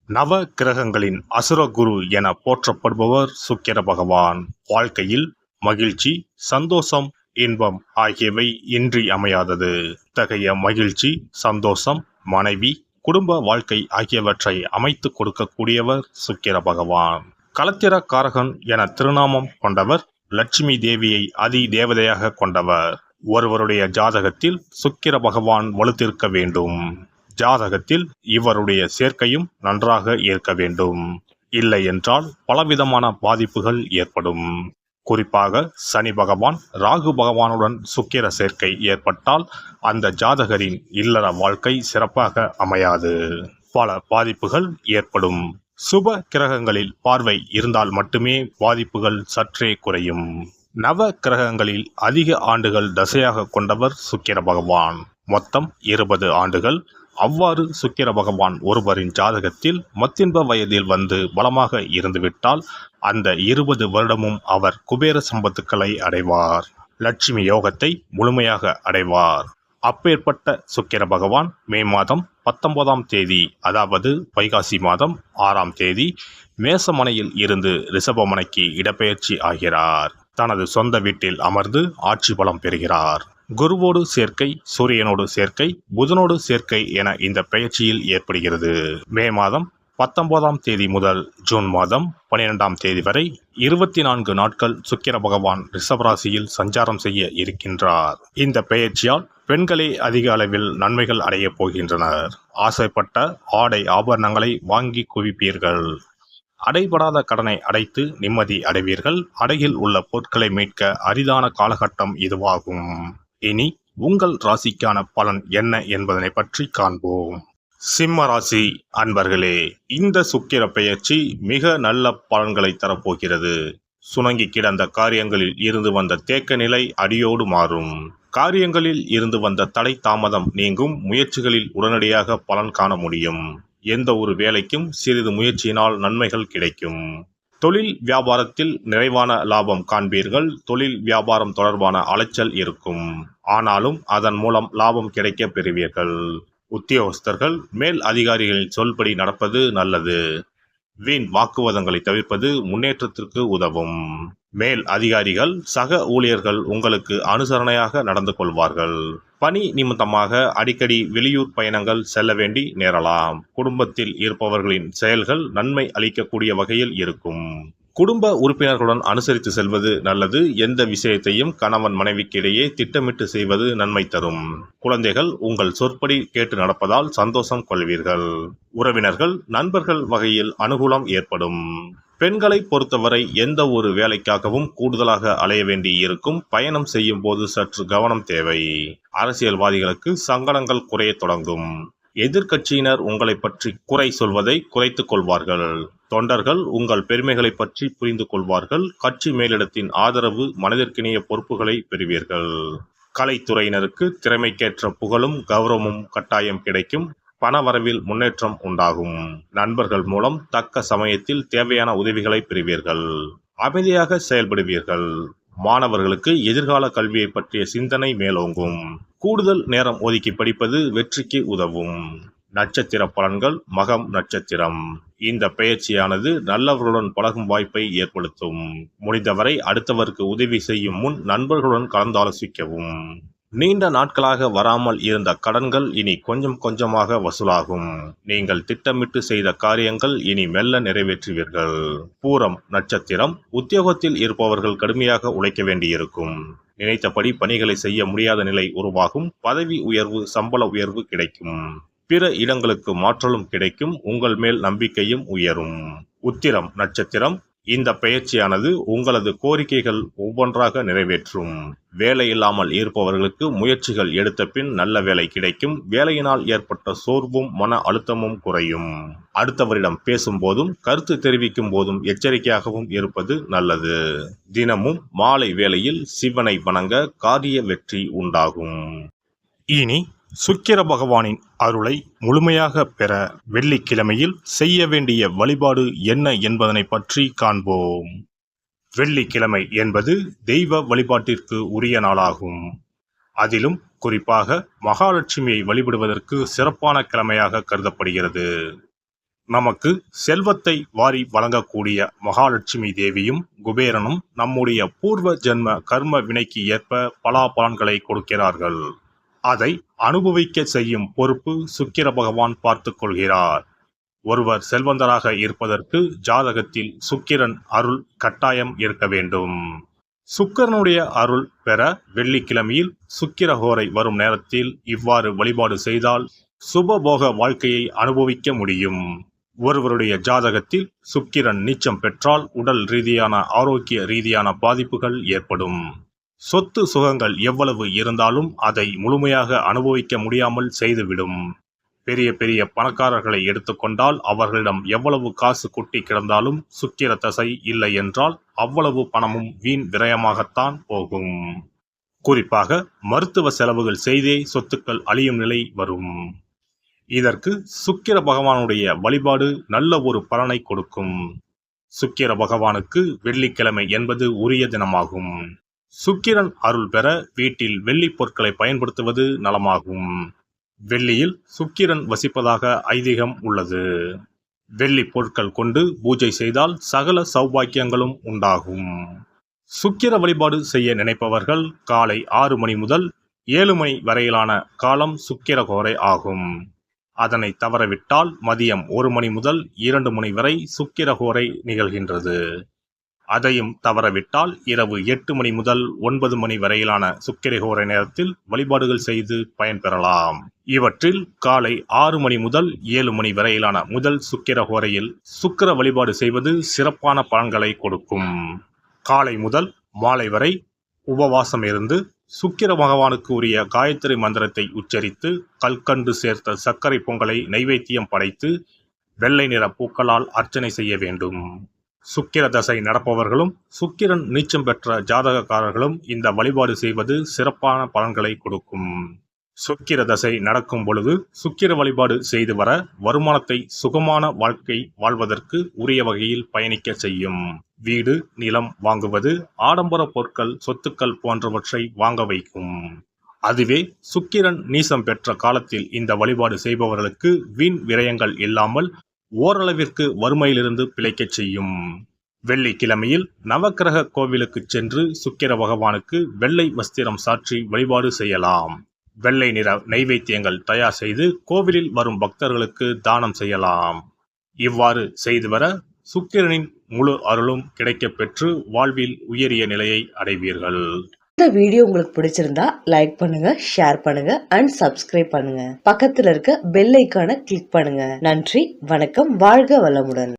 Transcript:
நவ கிரகங்களின் அசுரகுரு என போற்றப்படுபவர் சுக்கிர பகவான். வாழ்க்கையில் மகிழ்ச்சி, சந்தோஷம், இன்பம் ஆகியவை இன்றி அமையாதது. இத்தகைய மகிழ்ச்சி, சந்தோஷம், மனைவி, குடும்ப வாழ்க்கை ஆகியவற்றை அமைத்து கொடுக்கக்கூடியவர் சுக்கிர பகவான். களத்திர காரகன் என திருநாமம் கொண்டவர். லட்சுமி தேவியை அதி தேவதையாக கொண்டவர். ஒருவருடைய ஜாதகத்தில் சுக்கிர பகவான் வலுத்திருக்க வேண்டும். ஜாதகத்தில் இவருடைய சேர்க்கையும் நன்றாக இருக்க வேண்டும். இல்லை என்றால் பலவிதமான பாதிப்புகள் ஏற்படும். குறிப்பாக சனி பகவான், ராகு பகவானுடன் சுக்கிர சேர்க்கை ஏற்பட்டால் அந்த ஜாதகரின் இல்லற வாழ்க்கை சிறப்பாக அமையாது. பல பாதிப்புகள் ஏற்படும். சுப கிரகங்களில் பார்வை இருந்தால் மட்டுமே பாதிப்புகள் சற்றே குறையும். நவ கிரகங்களில் அதிக ஆண்டுகள் தசையாக கொண்டவர் சுக்கிர பகவான். மொத்தம் 20 ஆண்டுகள். அவ்வாறு சுக்கிர பகவான் ஒருவரின் ஜாதகத்தில் மத்தின்ப வயதில் வந்து பலமாக இருந்துவிட்டால் அந்த 20 வருடமும் அவர் குபேர சம்பத்துக்களை அடைவார். லட்சுமி யோகத்தை முழுமையாக அடைவார். அப்பேற்பட்ட சுக்கிர பகவான் மே மாதம் 19ஆம் தேதி, அதாவது வைகாசி மாதம் 6ஆம் தேதி மேசமனையில் இருந்து ரிஷபமனைக்கு இடப்பெயர்ச்சி ஆகிறார். தனது சொந்த வீட்டில் அமர்ந்து ஆட்சி பலம் பெறுகிறார். குருவோடு சேர்க்கை, சூரியனோடு சேர்க்கை, புதனோடு சேர்க்கை என இந்த பெயர்ச்சியில் ஏற்படுகிறது. மே மாதம் 19ஆம் தேதி முதல் ஜூன் மாதம் 12ஆம் தேதி வரை 24 நாட்கள் சுக்கிர பகவான் ரிஷபராசியில் சஞ்சாரம் செய்ய இருக்கின்றார். இந்த பெயர்ச்சியால் பெண்களே அதிக அளவில் நன்மைகள் அடையப் போகின்றனர். ஆசைப்பட்ட ஆடை ஆபரணங்களை வாங்கி குவிப்பீர்கள். அடைபடாத கடனை அடைத்து நிம்மதி அடைவீர்கள். அடையில் உள்ள பொருட்களை மீட்க அரிதான காலகட்டம் இதுவாகும். இனி உங்கள் ராசிக்கான பலன் என்ன என்பதனை பற்றி காண்போம். சிம்ம ராசி அன்பர்களே, இந்த சுக்கிர பெயர்ச்சி மிக நல்ல பலன்களை தரப்போகிறது. சுணங்கி கிடந்த காரியங்களில் இருந்து வந்த தேக்க நிலை அடியோடு மாறும். காரியங்களில் இருந்து வந்த தடை தாமதம் நீங்கும். முயற்சிகளில் உடனடியாக பலன் காண முடியும். எந்த ஒரு வேலைக்கும் சிறிது முயற்சியினால் நன்மைகள் கிடைக்கும். தொழில் வியாபாரத்தில் நிறைவான லாபம் காண்பீர்கள். தொழில் வியாபாரம் தொடர்பான அலைச்சல் இருக்கும். ஆனாலும் அதன் மூலம் லாபம் கிடைக்க பெறுவீர்கள். உத்தியோகஸ்தர்கள் மேல் அதிகாரிகளின் சொல்படி நடப்பது நல்லது. வீண் வாக்குவாதங்களை தவிர்ப்பது முன்னேற்றத்திற்கு உதவும். மேல் அதிகாரிகள், சக ஊழியர்கள் உங்களுக்கு அனுசரணையாக நடந்து கொள்வார்கள். பணி நிமித்தமாக அடிக்கடி வெளியூர் பயணங்கள் செல்ல வேண்டி நேரலாம். குடும்பத்தில் இருப்பவர்களின் செயல்கள் நன்மை அளிக்கக்கூடிய வகையில் இருக்கும். குடும்ப உறுப்பினர்களுடன் அனுசரித்து செல்வது நல்லது. எந்த விஷயத்தையும் கணவன் மனைவிக்கிடையே திட்டமிட்டு செய்வது நன்மை தரும். குழந்தைகள் உங்கள் சொற்படி கேட்டு நடப்பதால் சந்தோஷம் கொள்வீர்கள். உறவினர்கள், நண்பர்கள் வகையில் அனுகூலம் ஏற்படும். பெண்களை பொறுத்தவரை எந்த ஒரு வேலைக்காகவும் கூடுதலாக அலைய வேண்டி இருக்கும். பயணம் செய்யும் போது சற்று கவனம் தேவை. அரசியல்வாதிகளுக்கு சங்கடங்கள் குறைய தொடங்கும். எதிர்க்கட்சியினர் உங்களை பற்றி குறை சொல்வதை குறைத்துக் கொள்வார்கள். தொண்டர்கள் உங்கள் பெருமைகளை பற்றி புரிந்து கொள்வார்கள். கட்சி மேலிடத்தின் ஆதரவு, மனதிற்கினிய பொறுப்புகளை பெறுவீர்கள். கலைத்துறையினருக்கு திறமைக்கேற்ற புகழும் கௌரவமும் கட்டாயம் கிடைக்கும். பணவரவில் முன்னேற்றம் உண்டாகும். நண்பர்கள் மூலம் தக்க சமயத்தில் தேவையான உதவிகளை பெறுவீர்கள். அமைதியாக செயல்படுவீர்கள். மாணவர்களுக்கு எதிர்கால கல்வியை பற்றிய சிந்தனை மேலோங்கும். கூடுதல் நேரம் ஒதுக்கி படிப்பது வெற்றிக்கு உதவும். நட்சத்திர பலன்கள். மகம் நட்சத்திரம். இந்த பெயர்ச்சியானது நல்லவர்களுடன் பழகும் வாய்ப்பை ஏற்படுத்தும். முடிந்தவரை அடுத்தவருக்கு உதவி செய்யும் முன் நண்பர்களுடன் கலந்தாலோசிக்கவும். நீண்ட நாட்களாக வராமல் இருந்த கடன்கள் இனி கொஞ்சம் கொஞ்சமாக வசூலாகும். நீங்கள் திட்டமிட்டு செய்த காரியங்கள் இனி மெல்ல நிறைவேற்றுவீர்கள். பூரம் நட்சத்திரம். உத்தியோகத்தில் இருப்பவர்கள் கடுமையாக உழைக்க வேண்டியிருக்கும். நினைத்தபடி பணிகளை செய்ய முடியாத நிலை உருவாகும். பதவி உயர்வு, சம்பள உயர்வு கிடைக்கும். பிற இடங்களுக்கு மாற்றலும் கிடைக்கும். உங்கள் மேல் நம்பிக்கையும் உயரும். உத்திரம் நட்சத்திரம். இந்த பெயர்ச்சியானது உங்களது கோரிக்கைகள் ஒவ்வொன்றாக நிறைவேற்றும். வேலையில்லாமல் இருப்பவர்களுக்கு முயற்சிகள் எடுத்த பின் நல்ல வேலை கிடைக்கும். வேலையினால் ஏற்பட்ட சோர்வும் மன அழுத்தமும் குறையும். அடுத்தவரிடம் பேசும்போதும் கருத்து தெரிவிக்கும் போதும் எச்சரிக்கையாகவும் இருப்பது நல்லது. தினமும் மாலை வேளையில் சிவனை வணங்க காரிய வெற்றி உண்டாகும். இனி சுக்கிர பகவானின் அருளை முழுமையாக பெற வெள்ளிக்கிழமையில் செய்ய வேண்டிய வழிபாடு என்ன என்பதனை பற்றி காண்போம். வெள்ளிக்கிழமை என்பது தெய்வ வழிபாட்டிற்கு உரிய நாளாகும். அதிலும் குறிப்பாக மகாலட்சுமியை வழிபடுவதற்கு சிறப்பான கிழமையாக கருதப்படுகிறது. நமக்கு செல்வத்தை வாரி வழங்கக்கூடிய மகாலட்சுமி தேவியும் குபேரனும் நம்முடைய பூர்வ ஜென்ம கர்ம வினைக்கு ஏற்ப பலாபலன்களை கொடுக்கிறார்கள். அதை அனுபவிக்க செய்யும் பொறுப்பு சுக்கிர பகவான் பார்த்துக் கொள்கிறார். ஒருவர் செல்வந்தராக இருப்பதற்கு ஜாதகத்தில் சுக்கிரன் அருள் கட்டாயம் இருக்க வேண்டும். சுக்கிரனுடைய அருள் பெற வெள்ளிக்கிழமையில் சுக்கிரஹோரை வரும் நேரத்தில் இவ்வாறு வழிபாடு செய்தால் சுபபோக வாழ்க்கையை அனுபவிக்க முடியும். ஒருவருடைய ஜாதகத்தில் சுக்கிரன் நீச்சம் பெற்றால் உடல் ரீதியான ஆரோக்கிய ரீதியான பாதிப்புகள் ஏற்படும். சொத்து சுகங்கள் எவ்வளவு இருந்தாலும் அதை முழுமையாக அனுபவிக்க முடியாமல் செய்துவிடும். பெரிய பெரிய பணக்காரர்களை எடுத்துக்கொண்டால் அவர்களிடம் எவ்வளவு காசு கொட்டி கிடந்தாலும் சுக்கிர தசை இல்லை என்றால் அவ்வளவு பணமும் வீண் விரயமாகத்தான் போகும். குறிப்பாக மருத்துவ செலவுகள் செய்தே சொத்துக்கள் அழியும் நிலை வரும். இதற்கு சுக்கிர பகவானுடைய வழிபாடு நல்ல ஒரு பலனை கொடுக்கும். சுக்கிர பகவானுக்கு வெள்ளிக்கிழமை என்பது உரிய தினமாகும். சுக்கிரன் அருள் பெற வீட்டில் வெள்ளி பொருட்களை பயன்படுத்துவது நலமாகும். வெள்ளியில் சுக்கிரன் வசிப்பதாக ஐதீகம் உள்ளது. வெள்ளி பொருட்கள் கொண்டு பூஜை செய்தால் சகல சௌபாக்கியங்களும் உண்டாகும். சுக்கிர வழிபாடு செய்ய நினைப்பவர்கள் காலை 6 மணி முதல் 7 மணி வரையிலான காலம் சுக்கிரஹோரை ஆகும். அதனை தவறவிட்டால் மதியம் 1 மணி முதல் 2 மணி வரை சுக்கிரஹோரை நிகழ்கின்றது. அதையும் தவறவிட்டால் இரவு 8 மணி முதல் 9 மணி வரையிலான சுக்கிரஹோரை நேரத்தில் வழிபாடுகள் செய்து பயன்பெறலாம். இவற்றில் காலை 6 மணி முதல் 7 மணி வரையிலான முதல் சுக்கிரஹோரையில் சுக்கிர வழிபாடு செய்வது சிறப்பான பலன்களை கொடுக்கும். காலை முதல் மாலை வரை உபவாசம் இருந்து சுக்கிர பகவானுக்கு உரிய காயத்ரி மந்திரத்தை உச்சரித்து கல்கண்டு சேர்த்த சர்க்கரை பொங்கலை நைவேத்தியம் படைத்து வெள்ளை நிற பூக்களால் அர்ச்சனை செய்ய வேண்டும். சுக்கிர தசை நடப்பவர்களும் சுக்கிரன் நீச்சம் பெற்ற ஜாதகக்காரர்களும் இந்த வழிபாடு செய்வது சிறப்பான பலன்களை கொடுக்கும். சுக்கிர தசை நடக்கும் பொழுது சுக்கிர வழிபாடு செய்து வர வருமானத்தை சுகமான வாழ்க்கை வாழ்வதற்கு உரிய வகையில் பயணிக்க செய்யும். வீடு நிலம் வாங்குவது, ஆடம்பர பொருட்கள் சொத்துக்கள் போன்றவற்றை வாங்க வைக்கும். அதுவே சுக்கிரன் நீசம் பெற்ற காலத்தில் இந்த வழிபாடு செய்பவர்களுக்கு வீண் விரயங்கள் இல்லாமல் ஓரளவிற்கு வறுமையிலிருந்து பிழைக்கச் செய்யும். வெள்ளிக்கிழமையில் நவக்கிரக கோவிலுக்கு சென்று சுக்கிர பகவானுக்கு வெள்ளை வஸ்திரம் சாற்றி வழிபாடு செய்யலாம். வெள்ளை நிற நைவேத்தியங்கள் தயார் செய்து கோவிலில் வரும் பக்தர்களுக்கு தானம் செய்யலாம். இவ்வாறு செய்து வர சுக்கிரனின் முழு அருளும் கிடைக்கப் பெற்று வாழ்வில் உயரிய நிலையை அடைவீர்கள். இந்த வீடியோ உங்களுக்கு பிடிச்சிருந்தா லைக் பண்ணுங்க, ஷேர் பண்ணுங்க அண்ட் சப்ஸ்கிரைப் பண்ணுங்க. பக்கத்துல இருக்க பெல் ஐகானை கிளிக் பண்ணுங்க. நன்றி, வணக்கம், வாழ்க வளமுடன்.